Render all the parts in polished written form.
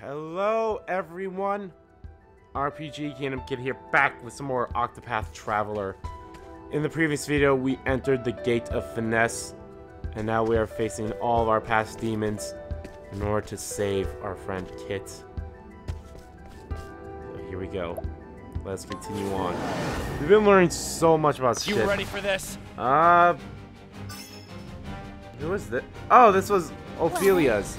Hello everyone, RPG Kingdom Kid here, back with some more Octopath Traveler. In the previous video we entered the Gate of Finesse, and now we are facing all of our past demons in order to save our friend Kit. So here we go. Let's continue on. We've been learning so much about shit. You ready for this? Who was this? Oh, this was Ophelia's.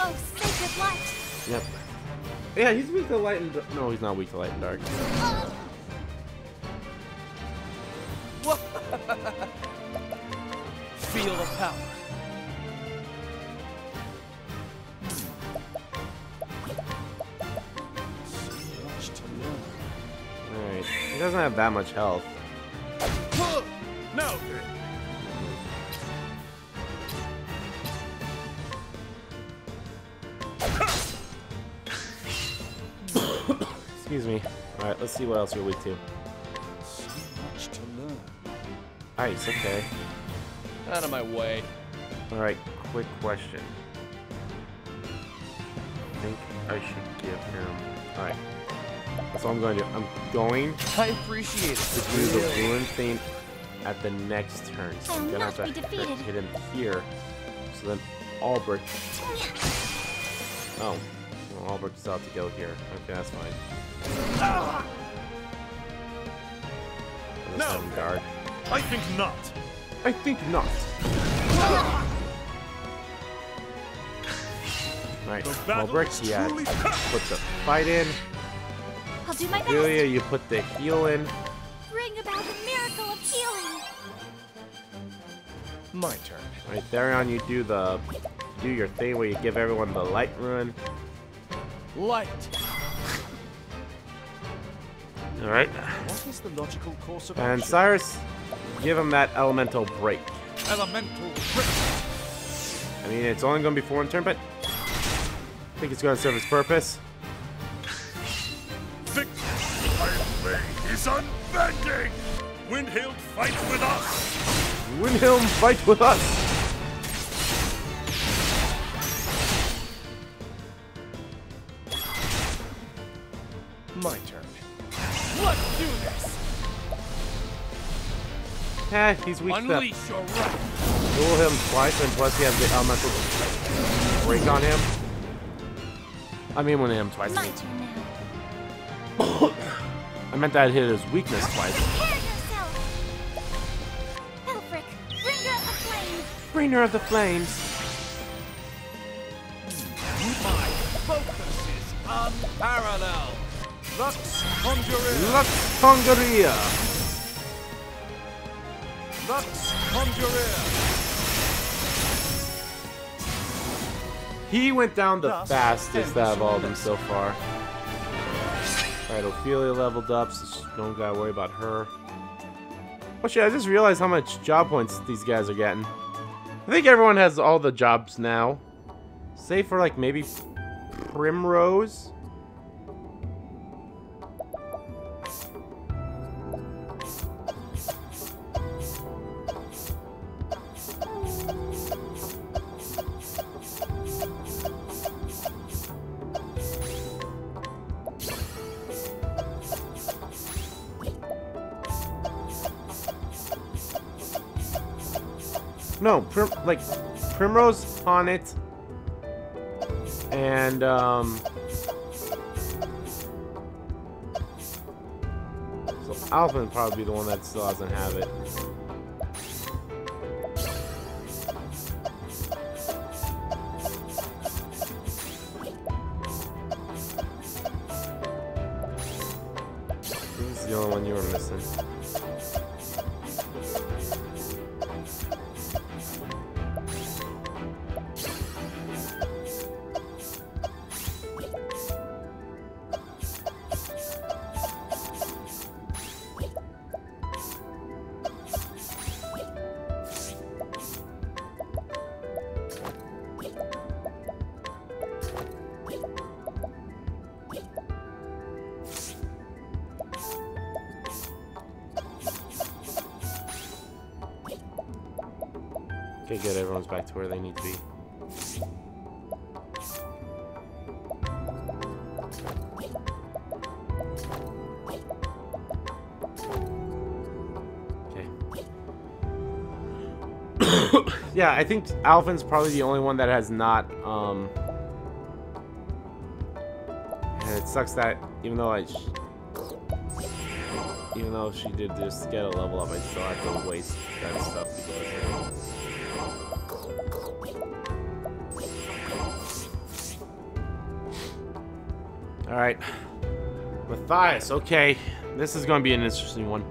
Oh, sacred light! Yep. Yeah, he's weak to light and dark. No, he's not weak to light and dark. Feel the power. So much to learn. Alright. He doesn't have that much health. No! Excuse me. Alright, let's see what else you're weak to. So much to learn. Ice, okay. Out of my way. Alright, quick question. I think I should give him... Alright. That's what I'm going to do. I'm going I appreciate it. to do the ruin thing at the next turn. So I'm I'll gonna not have be to defeated. hit him here. So then Albrecht... Oh. Well, Albrecht still have to go here. Okay, that's fine. No. Guard. I think not. I think not. Alright, The battle Albrecht, is yeah, truly put the fight in. I'll do my Julia, best. you put the heal in. Bring about the miracle of healing. My turn. Alright, Therion, you do your thing where you give everyone the light rune. Light. Alright. What is the logical course of And action? Cyrus, give him that elemental break. Elemental grip. I mean, it's only going to be for one turn, but I think it's going to serve its purpose. Victory, my way is unbending. Windhild, fight with us. Windhelm, fight with us! My turn. Let's do this. Eh, he's weak to Unleash your wrath. duel him twice, and plus he has the elemental break on him. I mean, when him twice. My turn now. I meant that I'd hit his weakness twice. Prepare yourself. Elfric, bringer of flame. Bringer of the flames. My focus is unparalleled. Lux Conjurer. Lux Conjuria. Lux Conjurer. He went down the Thus fastest ends out of all of your them so far. Alright, Ophelia leveled up, so don't gotta worry about her. Oh shit, I just realized how much job points these guys are getting. I think everyone has all the jobs now. Save for like maybe Primrose. No, Primrose on it. And, so Alpha would probably be the one that still doesn't have it. This is the only one you were missing. Okay, good. Everyone's back to where they need to be. Yeah, I think Alphen's probably the only one that has not, and it sucks that even though she did just get a level up, I still have to waste that stuff because alright. Matthias, okay. This is going to be an interesting one.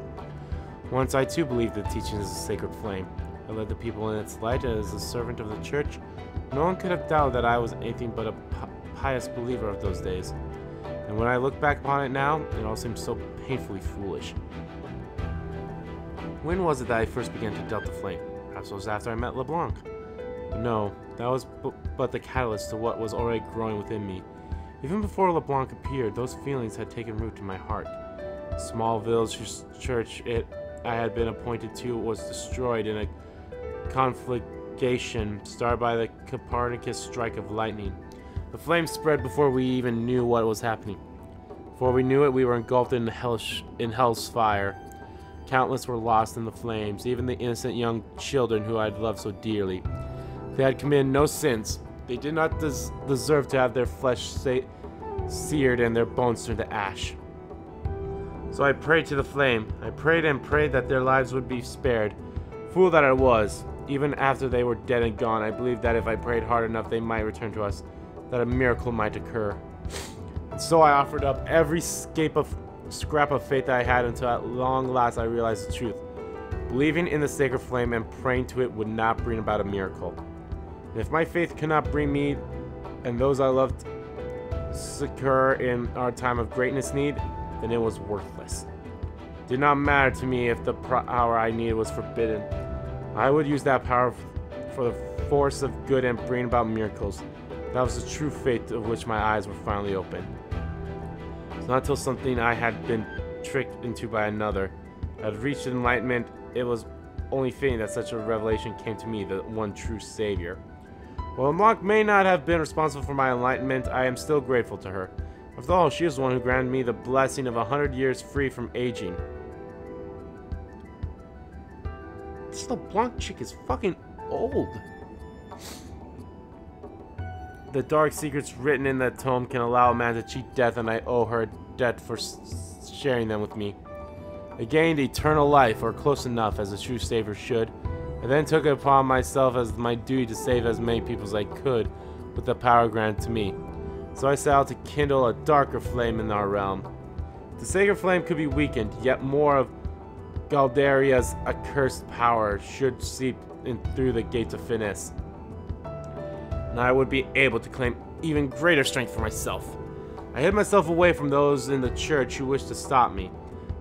Once I too believed the teachings of the sacred flame. I led the people in its light as a servant of the church. No one could have doubted that I was anything but a pious believer of those days. And when I look back upon it now, it all seems so painfully foolish. When was it that I first began to doubt the flame? Perhaps it was after I met LeBlanc. No, that was but the catalyst to what was already growing within me. Even before LeBlanc appeared, those feelings had taken root in my heart. The small village church I had been appointed to was destroyed in a conflagration started by the Copernicus strike of lightning. The flames spread before we even knew what was happening. Before we knew it, we were engulfed in hell's fire. Countless were lost in the flames, even the innocent young children who I had loved so dearly. They had committed no sins. They did not deserve to have their flesh seared and their bones turned to ash. So I prayed to the flame. I prayed and prayed that their lives would be spared. Fool that I was. Even after they were dead and gone, I believed that if I prayed hard enough, they might return to us, that a miracle might occur. And so I offered up every scrap of faith that I had until at long last I realized the truth. Believing in the sacred flame and praying to it would not bring about a miracle. And if my faith could not bring me and those I loved succor in our time of greatest need, then it was worthless. It did not matter to me if the power I needed was forbidden. I would use that power for the force of good and bring about miracles. That was the true faith of which my eyes were finally open. It's not until something I had been tricked into by another had reached enlightenment. It was only fitting that such a revelation came to me, the one true savior. While LeBlanc may not have been responsible for my enlightenment, I am still grateful to her. After all, she is the one who granted me the blessing of 100 years free from aging. This LeBlanc chick is fucking old. The dark secrets written in that tome can allow a man to cheat death, and I owe her a debt for sharing them with me. I gained eternal life, or close enough, as a true savior should. I then took it upon myself as my duty to save as many people as I could with the power granted to me. So I set out to kindle a darker flame in our realm. The sacred flame could be weakened, yet more of Galdaria's accursed power should seep in through the gates of Finis, and I would be able to claim even greater strength for myself. I hid myself away from those in the church who wished to stop me.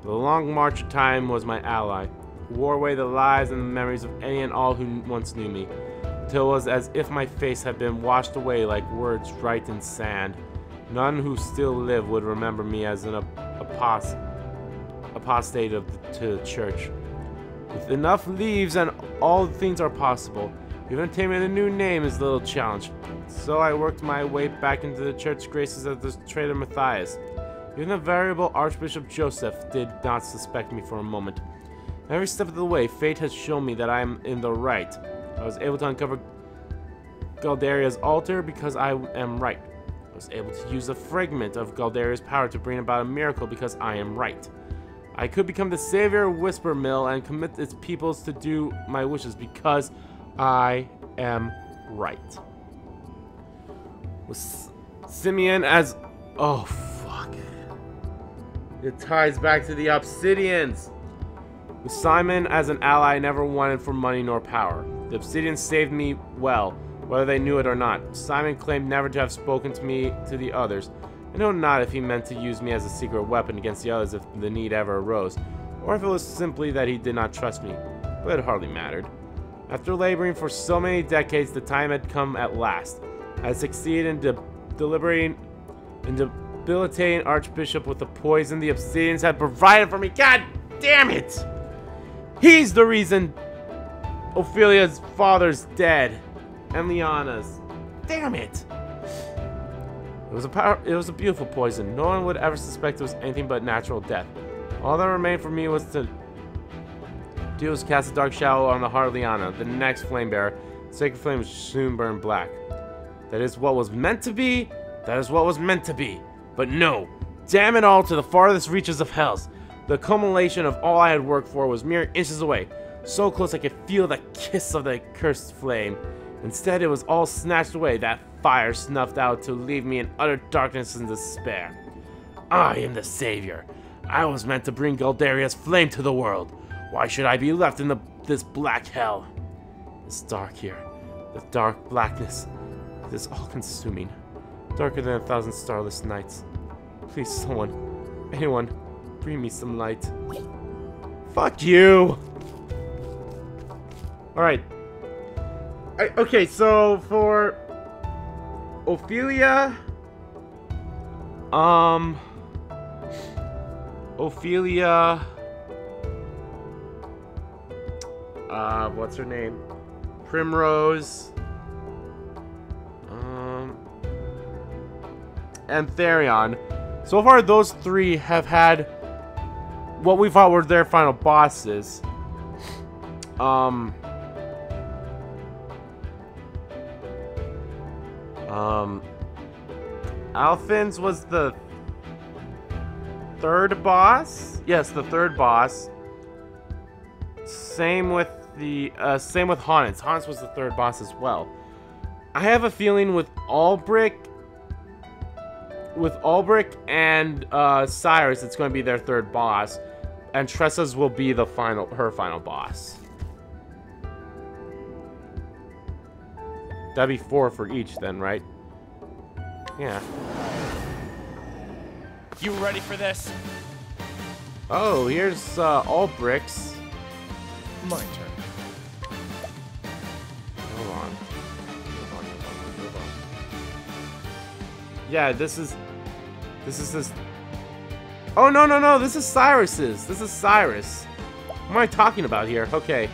The long march of time was my ally. It wore away the lies and the memories of any and all who once knew me, until it was as if my face had been washed away like words write in sand. None who still live would remember me as an apostate to the church. With enough leaves and all things are possible. Even obtaining a new name is a little challenge. So I worked my way back into the church graces of the traitor Matthias. Even the variable Archbishop Joseph did not suspect me for a moment. Every step of the way, fate has shown me that I am in the right. I was able to uncover Galdaria's altar because I am right. I was able to use a fragment of Galdaria's power to bring about a miracle because I am right. I could become the savior of Whisper Mill and commit its peoples to do my wishes because I am right. With Simeon as... oh, fuck. It ties back to the Obsidians. With Simon as an ally I never wanted for money nor power. The Obsidians saved me well, whether they knew it or not. Simon claimed never to have spoken to me to the others. I know not if he meant to use me as a secret weapon against the others if the need ever arose, or if it was simply that he did not trust me, but it hardly mattered. After laboring for so many decades, the time had come at last. I had succeeded in debilitating Archbishop with the poison the Obsidians had provided for me. God damn it! He's the reason Ophelia's father's dead, and Liana's. Damn it! It was a beautiful poison. No one would ever suspect it was anything but natural death. All that remained for me was to Deals cast a dark shadow on the heart of Liana, the next flame bearer. Sacred flame will soon burn black. That is what was meant to be. That is what was meant to be. But no. Damn it all to the farthest reaches of Hells. The culmination of all I had worked for was mere inches away. So close I could feel the kiss of the cursed flame. Instead, it was all snatched away, that fire snuffed out to leave me in utter darkness and despair. I am the savior. I was meant to bring Galdaria's flame to the world. Why should I be left in this black hell? It's dark here. The dark blackness. It is all-consuming. Darker than 1,000 starless nights. Please, someone, anyone, bring me some light. Fuck you! Alright. Okay, so for Ophelia, what's her name? Primrose, and Therion. So far, those three have had what we thought were their final bosses. Alphins was the third boss. Yes, the third boss. Same with Hannes. Hannes was the third boss as well. I have a feeling with Albrecht and Cyrus, it's going to be their third boss, and Tressa's will be the her final boss. That'd be 4 for each then, right? Yeah. You ready for this? Oh, here's Albrecht's. My turn. Hold on. Yeah, this is this. Oh, no, this is Cyrus's. This is Cyrus. What am I talking about here? Okay.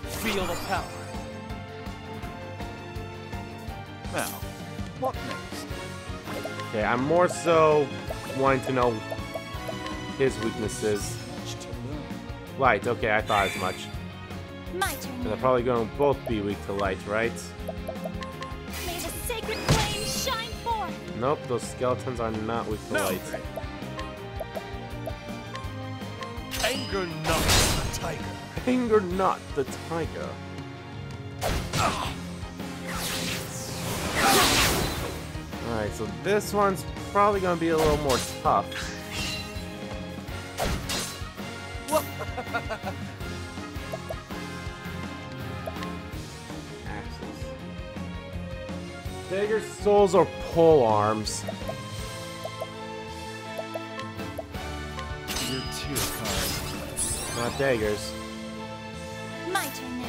Feel the power. Now, what next? Okay, I'm more so wanting to know his weaknesses. Much to learn. Light, okay, I thought as much. My turn. And they're probably going to both be weak to light, right? May the sacred flame shine forth. Nope, those skeletons are not weak to light. Anger not the tiger. Anger not the tiger. Alright, so this one's probably going to be a little more tough. Axes. Dagger souls or pole arms. Your tear card. Not daggers. My turn now.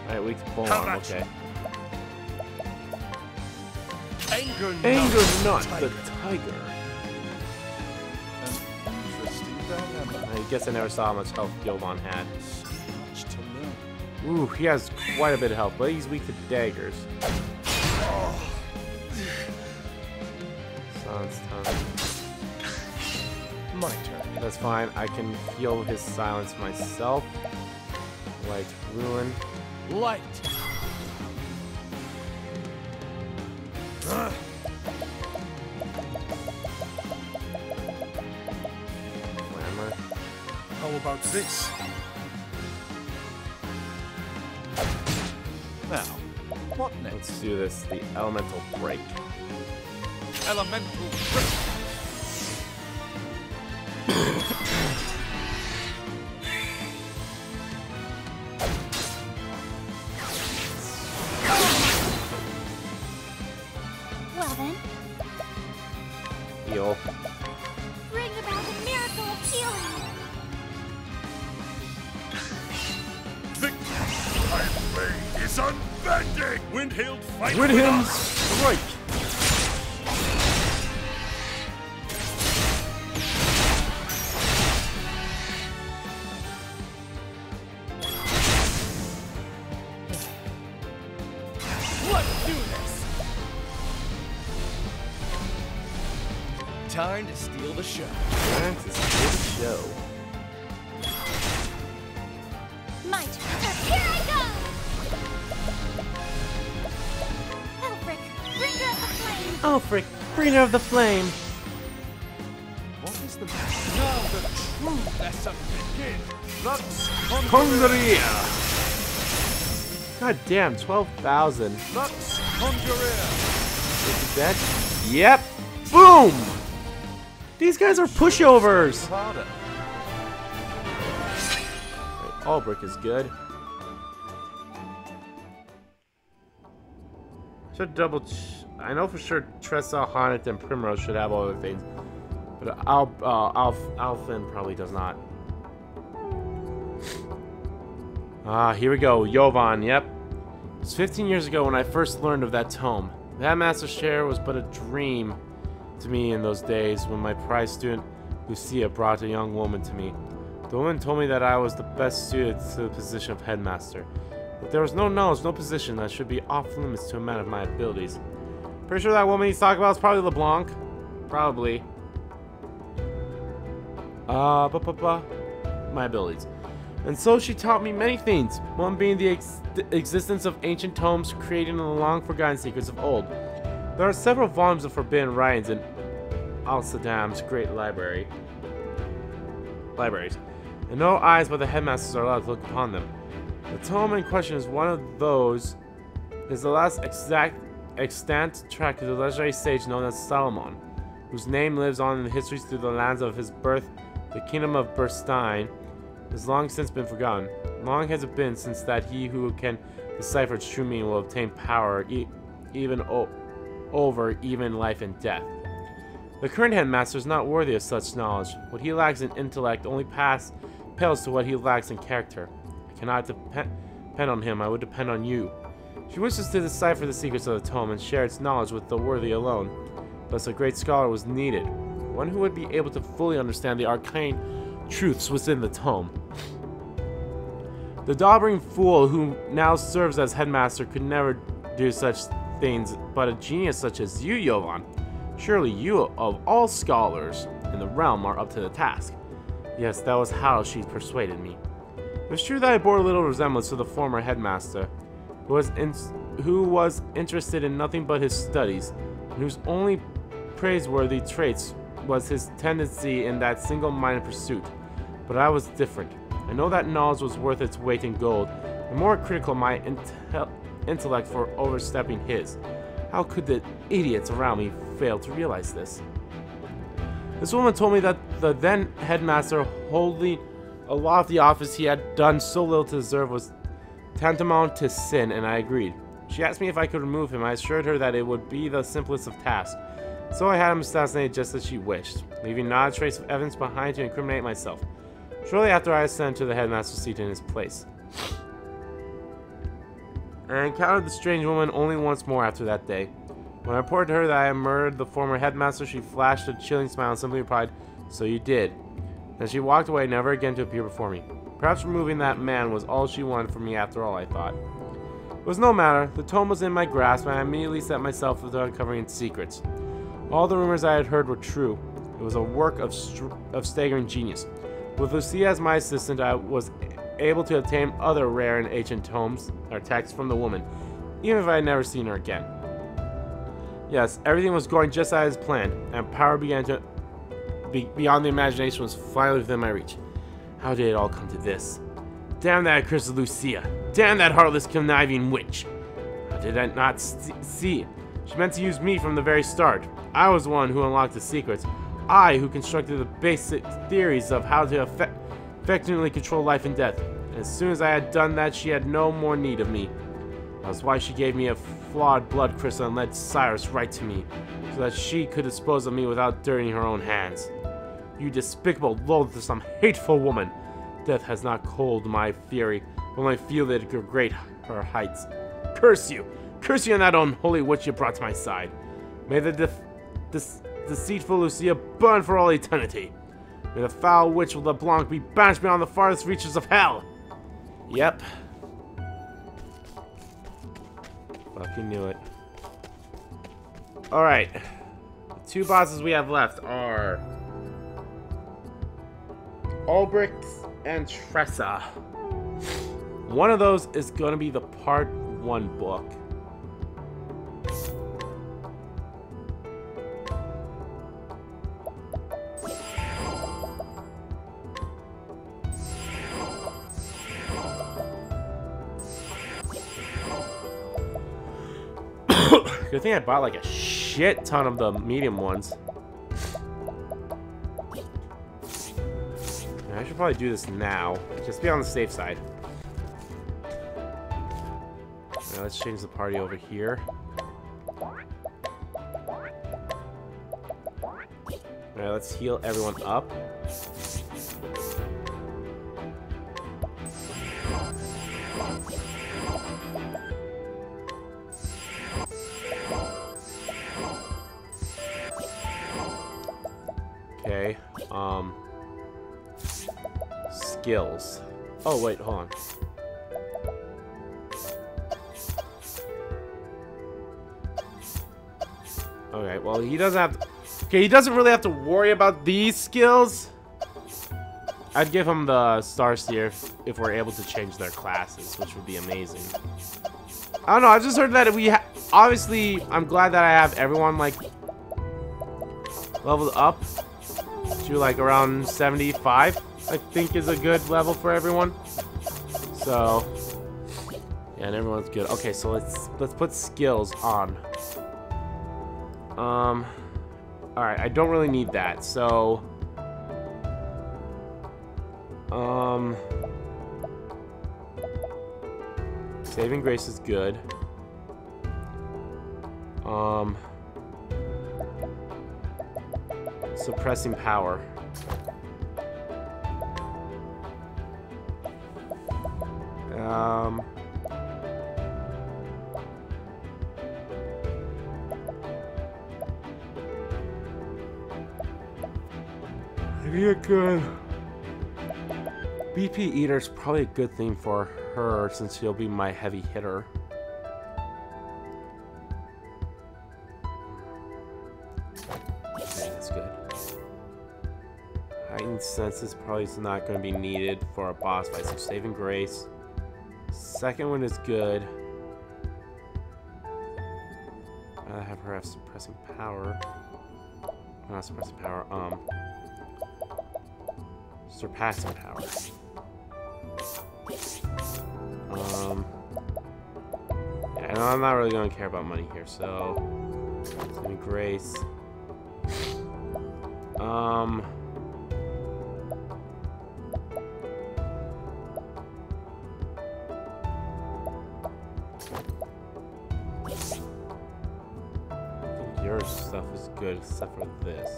Alright, weak to pole How arm, about okay. Anger Not the the tiger. tiger. An interesting dilemma. I guess I never saw how much health Gilbon had. Much to learn. Ooh, he has quite a bit of health, but he's weak to daggers. Silence time. My turn. That's fine. I can heal his silence myself. Light ruin. Light. Glamour. How about this? Now, what next? Let's do this. The elemental break. Elemental break. Well then, Heal. bring about the miracle of healing. My blade is unbending! Windhild fight With with him! us! Time to steal the show. Time to steal the show. My turn. Here I go! Elfric, bringer of the flame. Ulfric, bringer of the flame. What is the matter? Now the true lesson begins. Lux Conjuria. God damn, 12,000. Lux Conjuria. Is he dead? Yep. Boom! These guys are pushovers. Harder. Ulfric is good. Should double. I know for sure Tressa, Honnet, and Primrose should have all the things, but Alfin probably does not. Ah, here we go. Jovan. Yep. It was 15 years ago when I first learned of that tome. The Headmaster's chair was but a dream to me in those days when my prized student Lucia brought a young woman to me. The woman told me that I was the best suited to the position of headmaster, but there was no knowledge, no position that should be off limits to a man of my abilities. Pretty sure that woman he's talking about is probably LeBlanc. Probably. My abilities. And so she taught me many things, one being the existence of ancient tomes created in the long-forgotten secrets of old. There are several volumes of forbidden writings in Al-Saddam's great libraries, and no eyes but the headmasters are allowed to look upon them. The tome in question is one of those, is the last extant track of the legendary sage known as Salomon, whose name lives on in the histories through the lands of his birth. The kingdom of Berstein has long since been forgotten. Long has it been since that he who can decipher its true meaning will obtain power over even life and death. The current headmaster is not worthy of such knowledge. What he lacks in intellect only pales to what he lacks in character. I cannot depend on him, I would depend on you. She wishes to decipher the secrets of the tome and share its knowledge with the worthy alone. Thus a great scholar was needed, one who would be able to fully understand the arcane truths within the tome. The daubering fool who now serves as headmaster could never do such things, but a genius such as you, Jovan. Surely you, of all scholars in the realm, are up to the task. Yes, that was how she persuaded me. It was true that I bore little resemblance to the former headmaster, who was interested in nothing but his studies, and whose only praiseworthy traits was his tendency in that single-minded pursuit. But I was different. I know that knowledge was worth its weight in gold, and more critical my intellect for overstepping his. How could the idiots around me fail to realize this? This woman told me that the then headmaster holding aloft the office he had done so little to deserve was tantamount to sin, and I agreed. She asked me if I could remove him. I assured her that it would be the simplest of tasks. So I had him assassinated just as she wished, leaving not a trace of evidence behind to incriminate myself. Shortly after, I ascended to the headmaster's seat in his place. I encountered the strange woman only once more after that day. When I reported to her that I had murdered the former headmaster, she flashed a chilling smile and simply replied, "So you did." Then she walked away, never again to appear before me. Perhaps removing that man was all she wanted from me after all, I thought. It was no matter. The tome was in my grasp, and I immediately set myself to uncovering its secrets. All the rumors I had heard were true. It was a work of staggering genius. With Lucia as my assistant, I was able to obtain other rare and ancient tomes or texts from the woman, even if I had never seen her again. Yes, everything was going just as planned, and power began to be beyond the imagination was finally within my reach. How did it all come to this? Damn that accursed Lucia! Damn that heartless, conniving witch! How did I not see? She meant to use me from the very start. I was the one who unlocked the secrets. I who constructed the basic theories of how to effectively control life and death. And as soon as I had done that, she had no more need of me. That's why she gave me a flawed blood crystal and led Cyrus right to me, so that she could dispose of me without dirtying her own hands. You despicable, loathsome, hateful woman! Death has not cooled my fury, but only fueled it to great her heights. Curse you! Curse you and that unholy witch you brought to my side. May the deceitful Lucia burn for all eternity. May the foul witch of LeBlanc be banished beyond the farthest reaches of hell. Yep. Fucking knew it. Alright. two bosses we have left are Ulbrich and Tressa. One of those is going to be the Part 1 book. Good thing I bought like a shit ton of the medium ones. I should probably do this now. Just be on the safe side. Now let's change the party over here. Alright, let's heal everyone up. Okay, skills. Oh, wait, hold on. Okay, well, he doesn't have to... Okay, he doesn't really have to worry about these skills. I'd give him the Starseer if we're able to change their classes, which would be amazing. I don't know, I just heard that we obviously, I'm glad that I have everyone, like, leveled up to, like, around 75, I think is a good level for everyone. So, yeah, and everyone's good. Okay, so let's put skills on. Alright, I don't really need that, so... Saving Grace is good. Suppressing Power. Maybe a good BP Eater's probably a good thing for her since she'll be my heavy hitter. Okay, that's good. Heightened Senses probably is not going to be needed for a boss fight, so Saving Grace. Second one is good. I have her have Suppressing Power. Not Suppressing Power, Surpassing Power. Yeah, no, I'm not really going to care about money here, so... Saving Grace. I think your stuff is good except for this.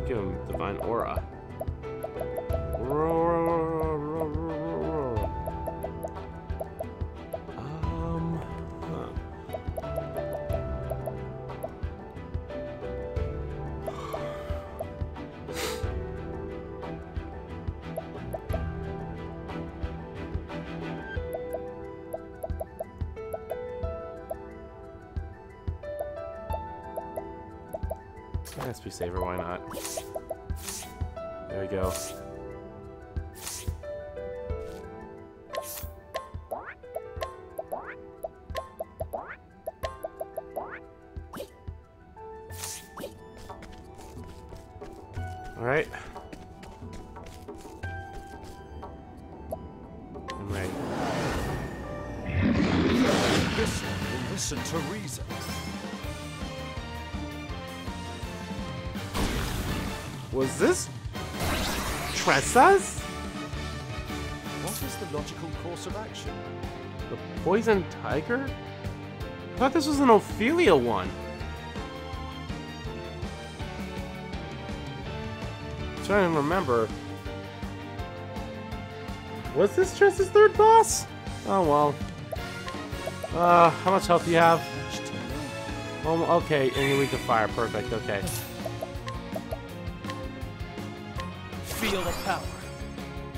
Give him Divine Aura. Let's be safer, why not? There we go. Alright. I'm ready. Listen to reason. Was this Tressa's? What is the logical course of action? The Poison Tiger? I thought this was an Ophelia one. I'm trying to remember. Was this Tressa's third boss? Oh well. How much health do you have? Okay, and you're weak to fire. Perfect, okay. Feel the power.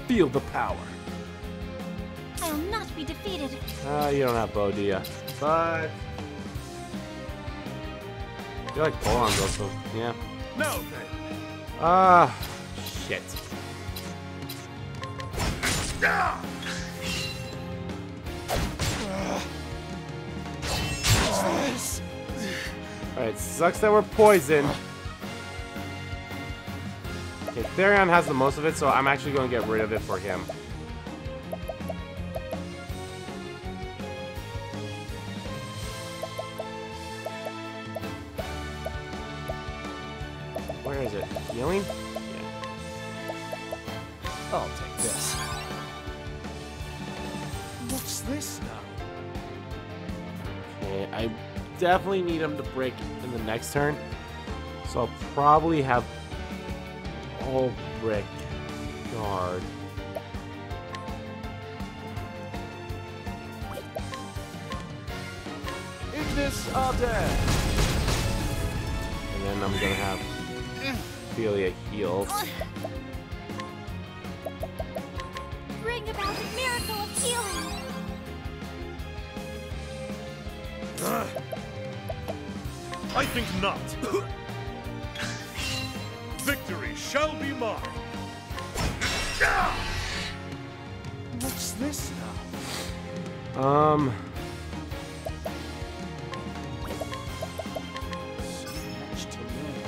Feel the power. I'll not be defeated. You don't have bow, do ya? But I feel like Bolon's also, yeah. Now then. Shit. Alright, sucks that we're poisoned. Okay, Therion has the most of it, so I'm actually going to get rid of it for him. Where is it? Healing? Yeah. I'll take this. What's this now? Okay, I definitely need him to break in the next turn. So I'll probably have all brick guard. Ignis are dead. And then I'm gonna have Ophelia heal. Bring about a miracle of healing. I think not. Victory shall be mine. What's this now? So much to learn.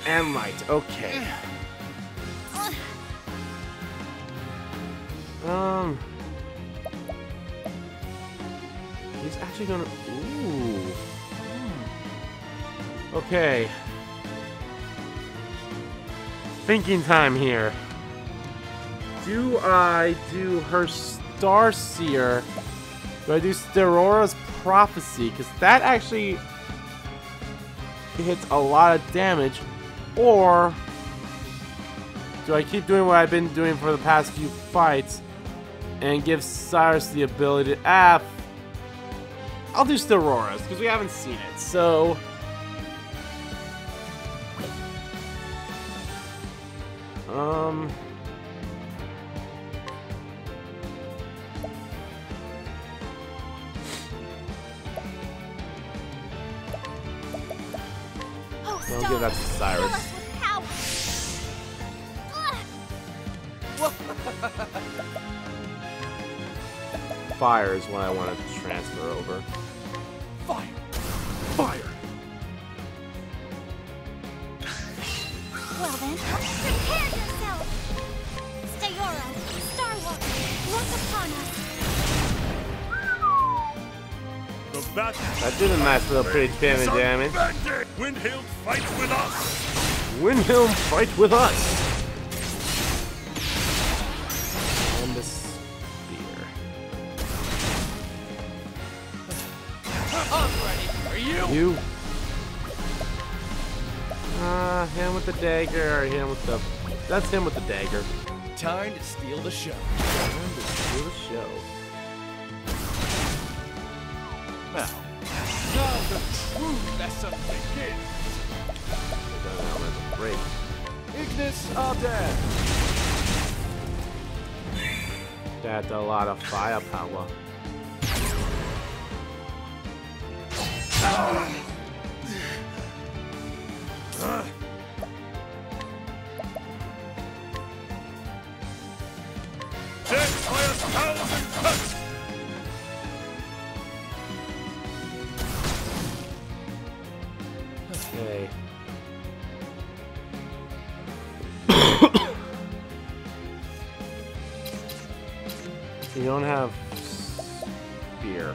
And light, okay. He's actually gonna. Ooh. Okay. Thinking time here. Do I do her Starseer? Do I do Sterora's Prophecy? Because that actually hits a lot of damage. Or do I keep doing what I've been doing for the past few fights and give Cyrus the ability to... I'll do Sterora's because we haven't seen it. So... I'll give that to Cyrus. Fire is what I want to transfer over. Fire! Fire! Well then, prepare yourself! Steora, Starwalker, look upon us! The battle That did a nice little pretty damage. unbending. Windhill fights with us. Windhelm, fight with us! And the spear. I'm ready. Are you? You. Him with the dagger, or him with the... That's him with the dagger. Time to steal the show. Time to do the show. Now the true lesson begins. There's a break. Ignis are dead. That's a lot of firepower. Death by 1,000 cuts. Okay. You don't have spear.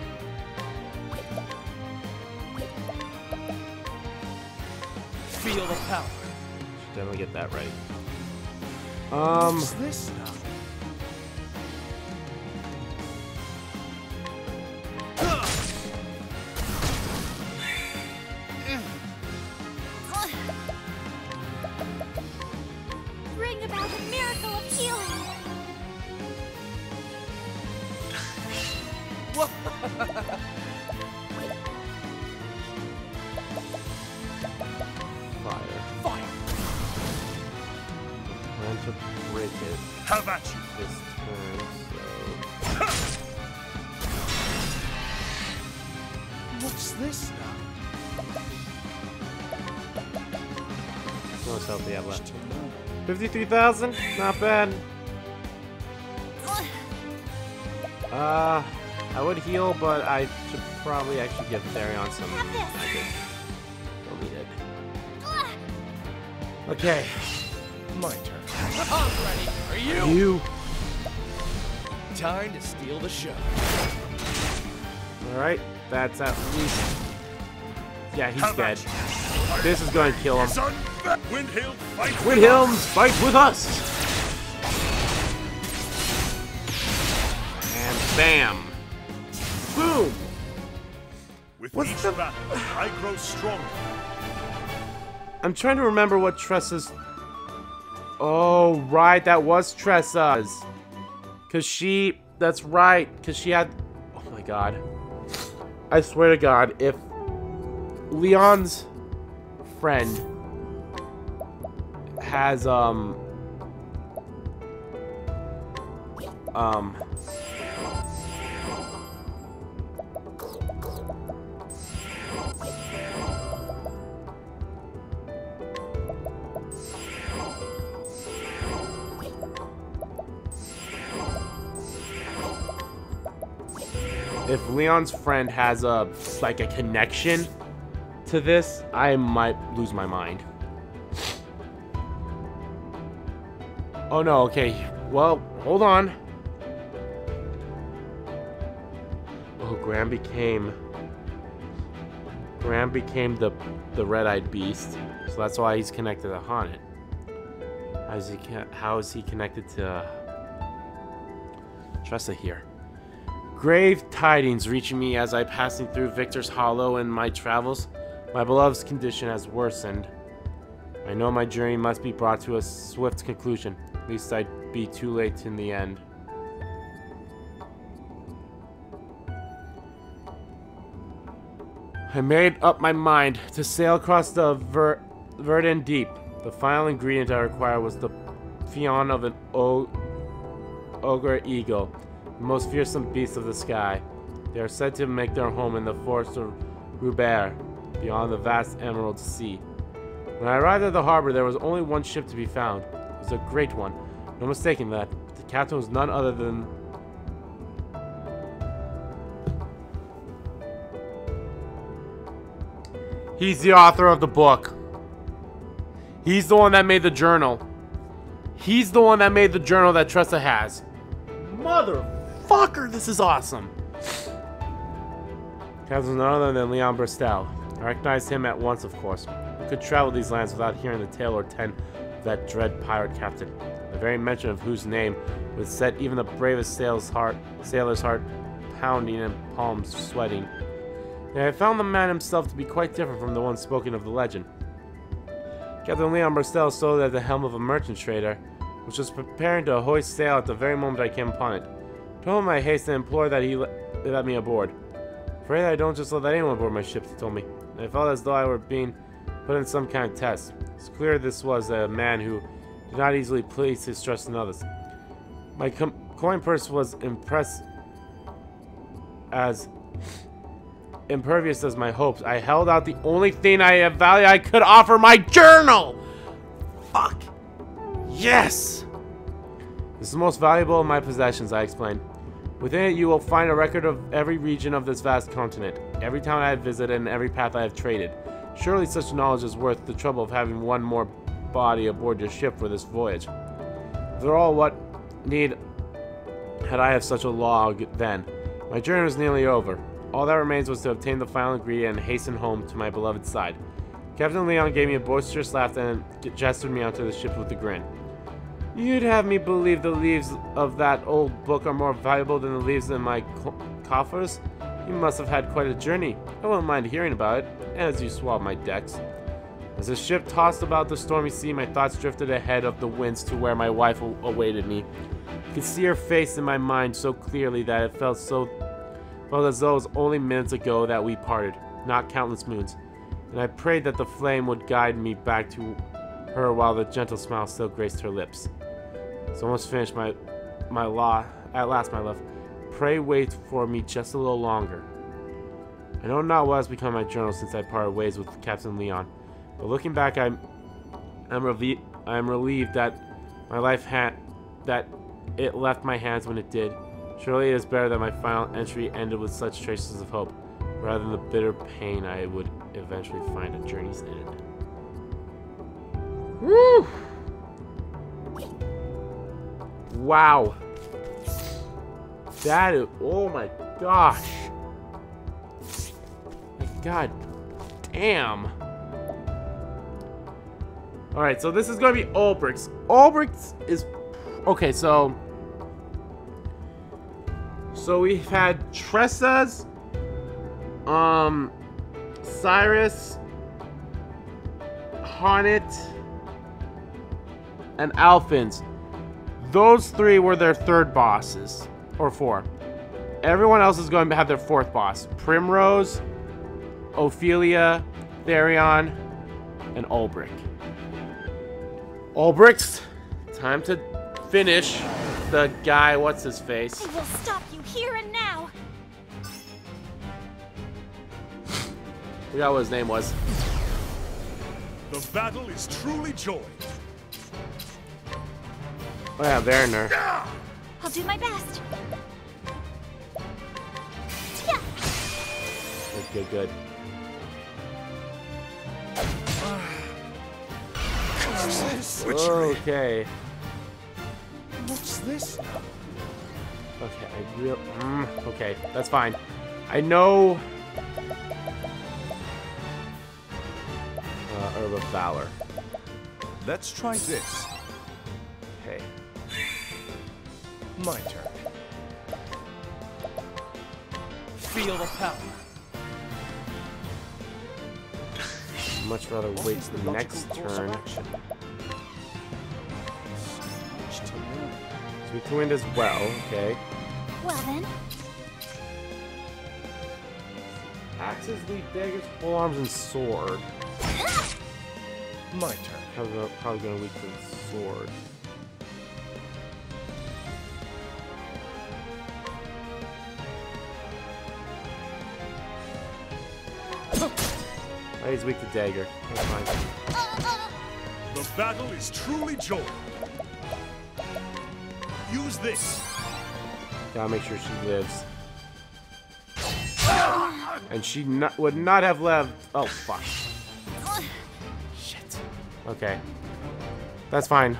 Feel the power. Should definitely get that right. What's this now? Bring about a miracle of healing! Fire. Fire! Plan to break it Have at you. this turn, so... this now? How much health do you have left? 53,000? Not bad. I would heal, but I should probably actually give Therion some. Have this. I did. Don't need it. Okay. My turn. I'm ready. Are you? You. Time to steal the show. Alright. That's at least. Yeah, he's How dead. much? This is going to kill him. Is Windhill fight Windhelms, fight with us! And bam! Boom! With What's each the- battle, I grow stronger. I'm trying to remember what Tressa's... Oh, right, that was Tressa's. Because she... That's right, because she had... Oh my god. I swear to god, if Leon's friend has, if Leon's friend has a connection to this, I might lose my mind. Oh no, okay. Well, hold on. Oh, Graham became the red-eyed beast. So that's why he's connected to Haunted. How is he connected to Tressa here? Grave tidings reaching me as I passing through Victor's Hollow in my travels. My beloved's condition has worsened. I know my journey must be brought to a swift conclusion. At least I'd be too late in the end. I made up my mind to sail across the Verdant Deep. The final ingredient I required was the Fion of an ogre eagle, the most fearsome beast of the sky. They are said to make their home in the forest of Rubert, beyond the vast Emerald Sea. When I arrived at the harbor, there was only one ship to be found. It was a great one. No mistaking that. The captain was none other than... He's the author of the book. He's the one that made the journal. He's the one that made the journal that Tressa has. Motherfucker, this is awesome. Captain was none other than Leon Bristol. I recognized him at once, of course. I could travel these lands without hearing the tale or ten of that dread pirate captain, the very mention of whose name would set even the bravest sailor's heart pounding and palms sweating. And I found the man himself to be quite different from the one spoken of the legend. Captain Leon Bristol stood at the helm of a merchant trader, which was preparing to hoist sail at the very moment I came upon it. I told him I hastened and implored that he let me aboard. Afraid I don't just let anyone aboard my ship, he told me. And I felt as though I were being put in some kind of test. It's clear this was a man who did not easily place his trust in others. My coin purse was impervious as my hopes. I held out the only thing I have value I could offer, my journal! Fuck! Yes! This is the most valuable of my possessions, I explained. Within it you will find a record of every region of this vast continent, every town I have visited and every path I have traded. Surely such knowledge is worth the trouble of having one more body aboard your ship for this voyage. After all, what need had I of such a log then? My journey was nearly over. All that remains was to obtain the final ingredient and hasten home to my beloved side. Captain Leon gave me a boisterous laugh and gestured me onto the ship with a grin. You'd have me believe the leaves of that old book are more valuable than the leaves in my coffers? You must have had quite a journey. I wouldn't mind hearing about it, as you swab my decks. As the ship tossed about the stormy sea, my thoughts drifted ahead of the winds to where my wife awaited me. I could see her face in my mind so clearly that it felt as though it was only minutes ago that we parted, not countless moons. And I prayed that the flame would guide me back to her while the gentle smile still graced her lips. It's almost finished, at last, my love. Pray wait for me just a little longer. I know not what has become of my journal since I parted ways with Captain Leon, but looking back, I'm relieved that my life that it left my hands when it did. Surely it is better that my final entry ended with such traces of hope, rather than the bitter pain I would eventually find at journey's end. Woo! Wow. That is, oh my gosh. God damn. Alright, so this is gonna be Ulbricht's. Ulbricht's is okay, so we've had Tressa's, Cyrus, Honnet, and Alphins. Those three were their third bosses, or four. Everyone else is going to have their fourth boss. Primrose, Ophelia, Therion, and Ulbricht. Ulbricht, time to finish the guy, what's his face? I will stop you here and now. Forgot what his name was. The battle is truly joined. Oh yeah, Werner. I'll do my best. Yeah. Good, good. What's this? Okay. What's this? Okay, okay, that's fine. I know. Herb of Valor. Let's try this. Okay. My turn. Feel the power. Much rather What wait is the logical next course of turn. action? Much to learn. Sweet to Wind as well, okay. Well then, Axes, lead daggers, polearms, and sword. My turn. Probably gonna weak to the sword. Oh, he's weak to dagger. That's fine. The battle is truly joined. Use this. Gotta make sure she lives. And she would not have left. Oh, fuck. Shit. Okay. That's fine.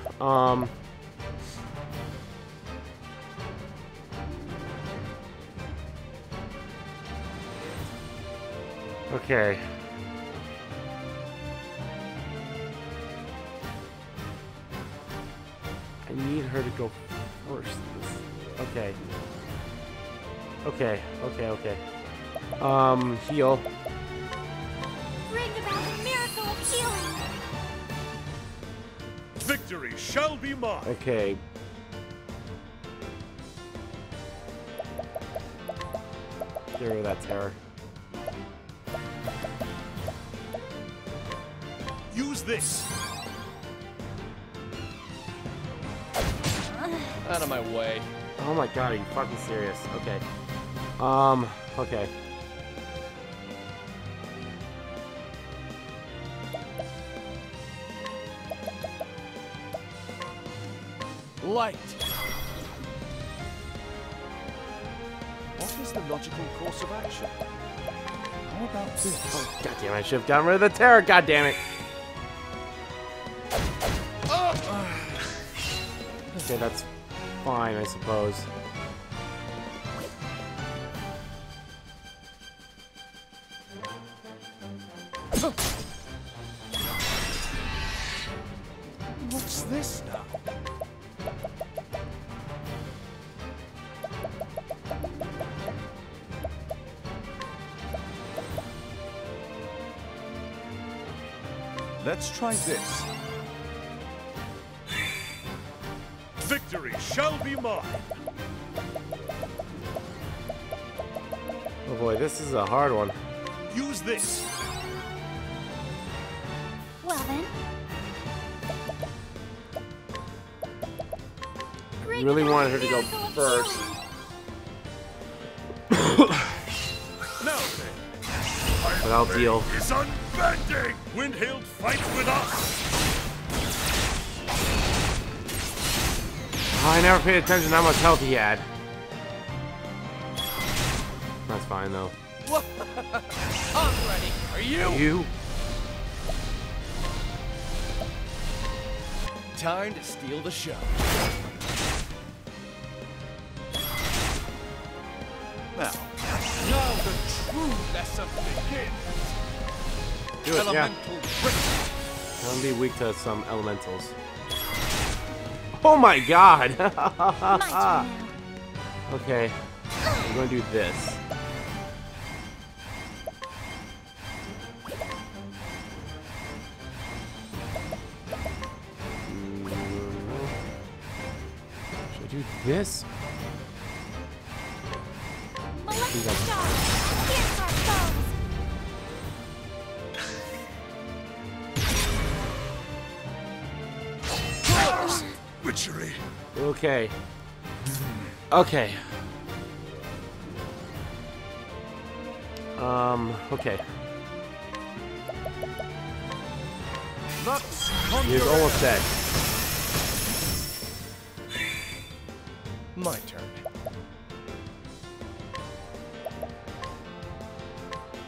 Okay. I need her to go first. Okay. Okay. Heal. bring about a miracle of healing. Victory shall be mine. Okay. Get rid of that terror. Use this. Out of my way. Oh my god, are you fucking serious? Okay. Okay. Light. What is the logical course of action? How about this? Oh, god damn it, I should have gotten rid of the terror, god damn it. Okay, that's fine, I suppose. What's this now? Let's try this. Victory shall be mine. Oh boy, this is a hard one. Use this. Well then, bring Really about wanted a her to go miracle of first. healing. Now then, But I'll deal. Is unbending! Windhild fights with us! Oh, I never paid attention to how much health he had. That's fine though. I'm ready. Are you? You? Time to steal the show. Now the true lesson begins. Do it, yeah. Elemental grip. I'm gonna be weak to some elementals. Oh my god! My turn now. Okay, we're gonna do this. Should I do this? Molecular charge. Pierce our foes. Witchery. Okay. Okay. Okay. Lux He's almost dead. My turn.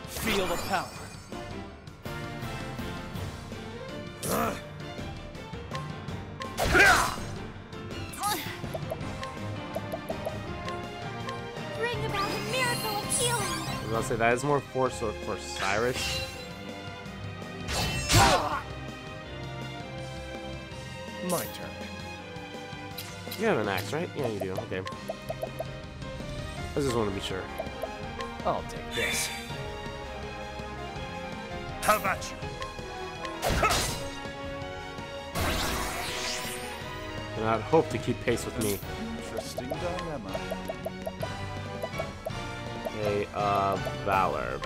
Feel the power. Bring about a miracle of healing. I was gonna say that is more force for Cyrus. My turn. You have an axe, right? Yeah, you do. Okay. I just want to be sure. I'll take this. How about you? And I'd hope to keep pace with me. Interesting dilemma. Okay, Valor.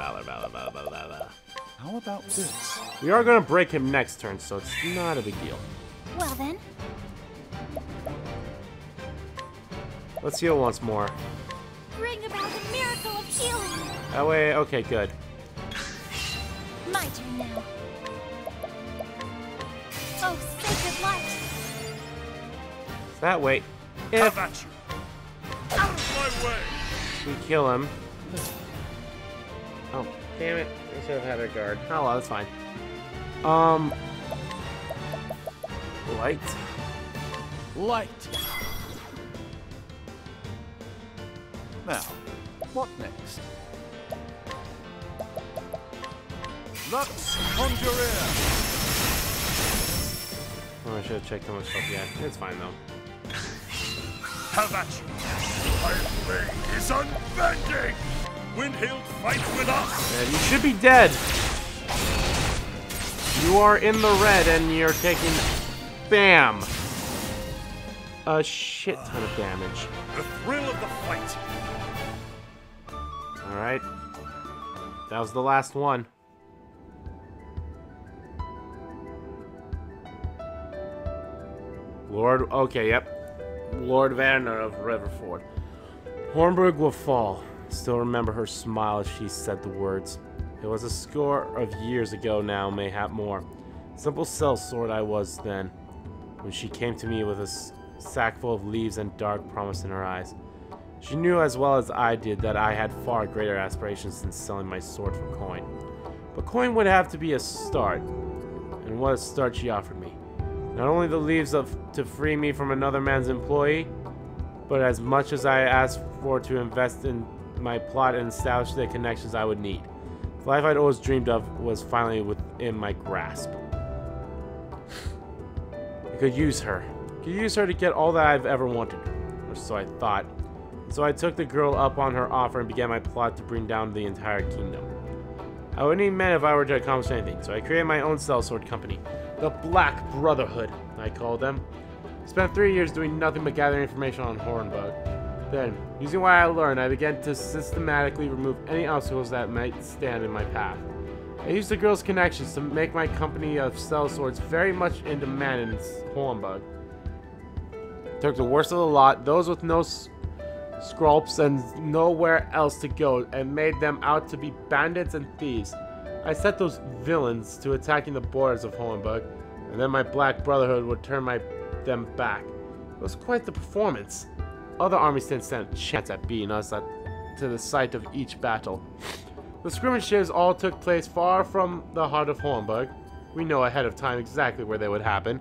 How about this? We are gonna break him next turn, so it's not a big deal. Well then, Let's heal once more. bring about a miracle of healing. That way, okay, good. My turn now. Oh, sacred light. That way, How if about you? Out of my way! we kill him. Oh, damn it. I should have had a guard. Oh, well, that's fine. Light. Light. Now, what next? Lux Conjurer. Oh, I should have checked how much health he had. It's fine, though. How about you? Iron Blade is unbending! Windhild fights with us! And you should be dead. You are in the red, and you're taking... Bam! A shit ton of damage. The thrill of the fight! Alright. That was the last one. Lord... Okay, yep. Lord Vanner of Riverford. Hornburg will fall. Still remember her smile as she said the words. It was a score of years ago now, mayhap more. Simple sellsword I was then, when she came to me with a sack full of leaves and dark promise in her eyes. She knew as well as I did that I had far greater aspirations than selling my sword for coin. But coin would have to be a start, and what a start she offered me. Not only the leaves to free me from another man's employee, but as much as I asked for to invest in my plot and establish the connections I would need. The life I'd always dreamed of was finally within my grasp. I could use her. I could use her to get all that I've ever wanted, or so I thought. So I took the girl up on her offer and began my plot to bring down the entire kingdom. I wouldn't need men if I were to accomplish anything, so I created my own sellsword company. The Black Brotherhood, I called them. Spent 3 years doing nothing but gathering information on Hornbug. Then, using what I learned, I began to systematically remove any obstacles that might stand in my path. I used the girl's connections to make my company of sellswords very much in demand in Hornbug. Took the worst of the lot, those with no scalps and nowhere else to go, and made them out to be bandits and thieves. I set those villains to attacking the borders of Hornburg, and then my Black Brotherhood would turn them back. It was quite the performance. Other armies didn't stand a chance at beating us to the site of each battle. The skirmishes all took place far from the heart of Hornburg. We know ahead of time exactly where they would happen,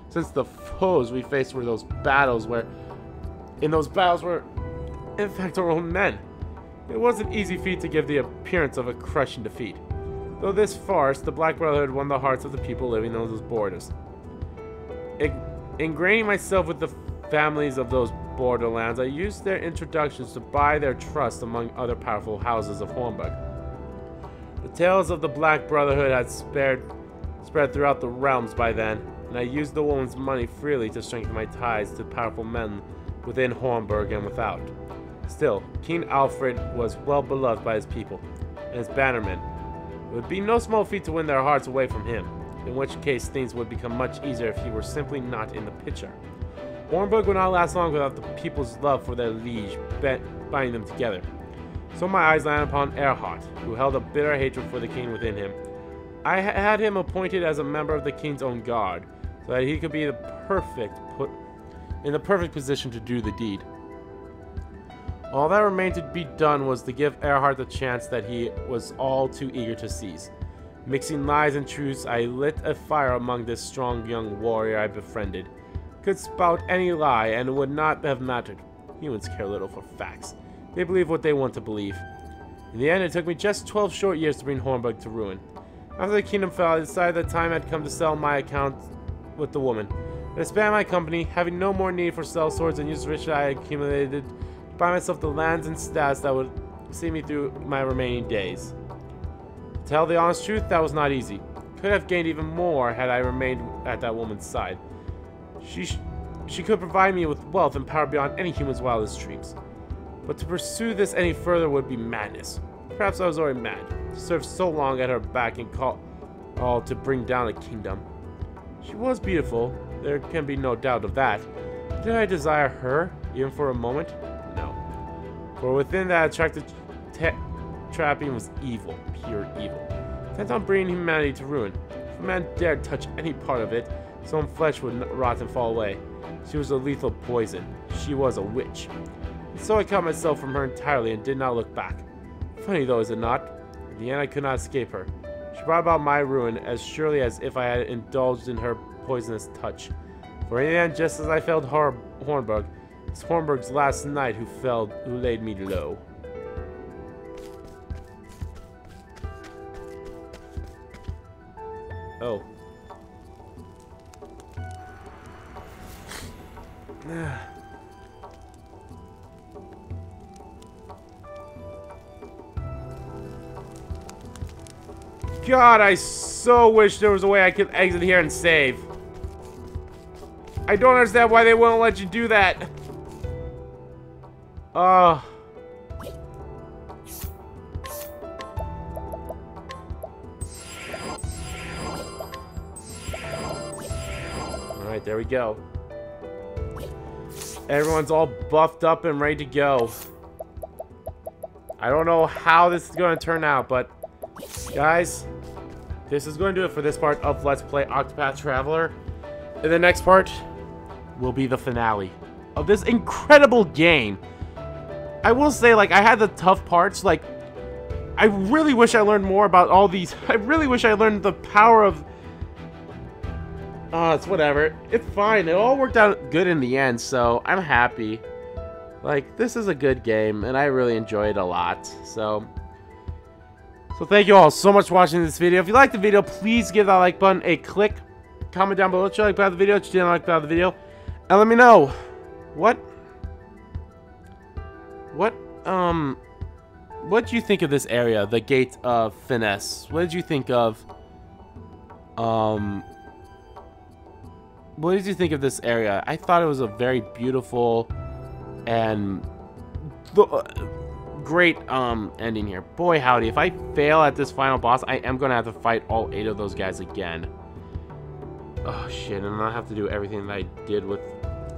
since the foes we faced were in those battles were, in fact, our own men. It was an easy feat to give the appearance of a crushing defeat. Though this farce, the Black Brotherhood won the hearts of the people living on those borders. Ingraining myself with the families of those borderlands, I used their introductions to buy their trust among other powerful houses of Hornburg. The tales of the Black Brotherhood had spread throughout the realms by then, and I used the woman's money freely to strengthen my ties to powerful men within Hornburg and without. Still, King Alfred was well beloved by his people and his bannermen. It would be no small feat to win their hearts away from him, in which case things would become much easier if he were simply not in the picture. Hornburg would not last long without the people's love for their liege binding them together. So my eyes landed upon Erhard, who held a bitter hatred for the king within him. I had him appointed as a member of the king's own guard, so that he could be in the perfect position to do the deed. All that remained to be done was to give Erhard the chance that he was all too eager to seize. Mixing lies and truths, I lit a fire among this strong young warrior I befriended. Could spout any lie, and it would not have mattered. Humans care little for facts. They believe what they want to believe. In the end, it took me just 12 short years to bring Hornburg to ruin. After the kingdom fell, I decided the time had come to sell my account with the woman. I disbanded my company, having no more need for sell swords, and used the riches I had accumulated to buy myself the lands and stats that would see me through my remaining days. To tell the honest truth, that was not easy. Could have gained even more had I remained at that woman's side. She could provide me with wealth and power beyond any human's wildest dreams. But to pursue this any further would be madness. Perhaps I was already mad, to serve so long at her back and call to bring down a kingdom. She was beautiful, there can be no doubt of that. Did I desire her, even for a moment? No. For within that attractive trapping was evil, pure evil, bent on bringing humanity to ruin. If a man dared touch any part of it, his own flesh would rot and fall away. She was a lethal poison. She was a witch. And so I cut myself from her entirely and did not look back. Funny though, is it not? In the end, I could not escape her. She brought about my ruin as surely as if I had indulged in her poisonous touch. For in the end, just as I failed Hornburg, it's Hornburg's last knight who laid me low. Oh. God, I so wish there was a way I could exit here and save. I don't understand why they won't let you do that. Alright, there we go. Everyone's all buffed up and ready to go. I don't know how this is going to turn out, but guys, this is going to do it for this part of Let's Play Octopath Traveler. In the next part will be the finale of this incredible game. I will say, like, I had the tough parts. Like, I really wish I learned more about all these. I really wish I learned the power of... it's whatever. It's fine. It all worked out good in the end, so I'm happy. Like, this is a good game, and I really enjoy it a lot. So thank you all so much for watching this video. If you liked the video, please give that like button a click. Comment down below what you liked about the video, what you didn't like about the video. And let me know what do you think of this area, the Gate of Finesse? What did you think of what did you think of this area? I thought it was a very beautiful and great ending here. Boy howdy, if I fail at this final boss, I am gonna have to fight all 8 of those guys again. Oh shit, and I'll have to do everything that I did with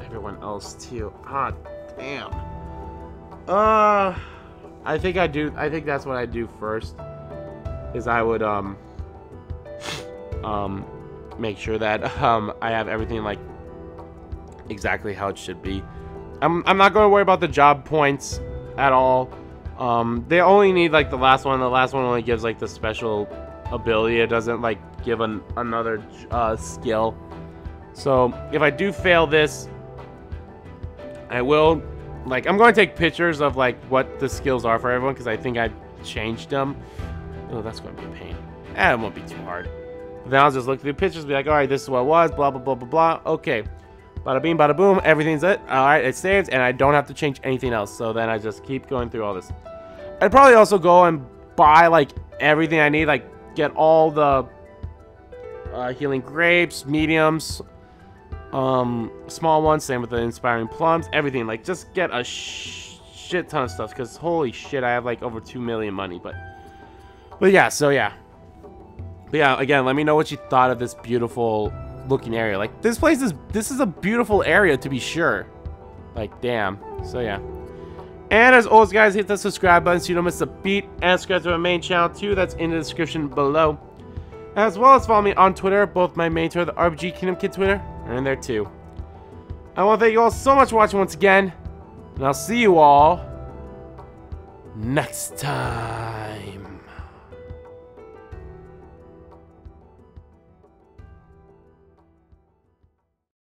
everyone else too. Ah, damn. I think that's what I do first. is I would make sure that I have everything like exactly how it should be. I'm not going to worry about the job points at all. They only need like the last one. The last one only gives like the special ability. It doesn't like give another skill. So if I do fail this, I will like I'm going to take pictures of like what the skills are for everyone because I think I changed them. Oh, that's going to be a pain. It won't be too hard. But then I'll just look through the pictures and be like, all right, this is what it was, blah, blah, blah, blah, blah. Okay. Bada bing, bada boom. Everything's it. All right, it saves, and I don't have to change anything else. So then I just keep going through all this. I'd probably also go and buy, like, everything I need. Like, get all the healing grapes, mediums, small ones. Same with the inspiring plums. Everything. Like, just get a shit ton of stuff. Because, holy shit, I have, like, over 2 million money. But yeah, so yeah. But yeah, again, let me know what you thought of this beautiful looking area. Like, this is a beautiful area to be sure. Like, damn. So yeah. And as always, guys, hit the subscribe button so you don't miss a beat. And subscribe to my main channel too. That's in the description below. As well as follow me on Twitter. Both my main Twitter, the RPG Kingdom Kid Twitter, are in there too. I want to thank you all so much for watching once again. And I'll see you all next time.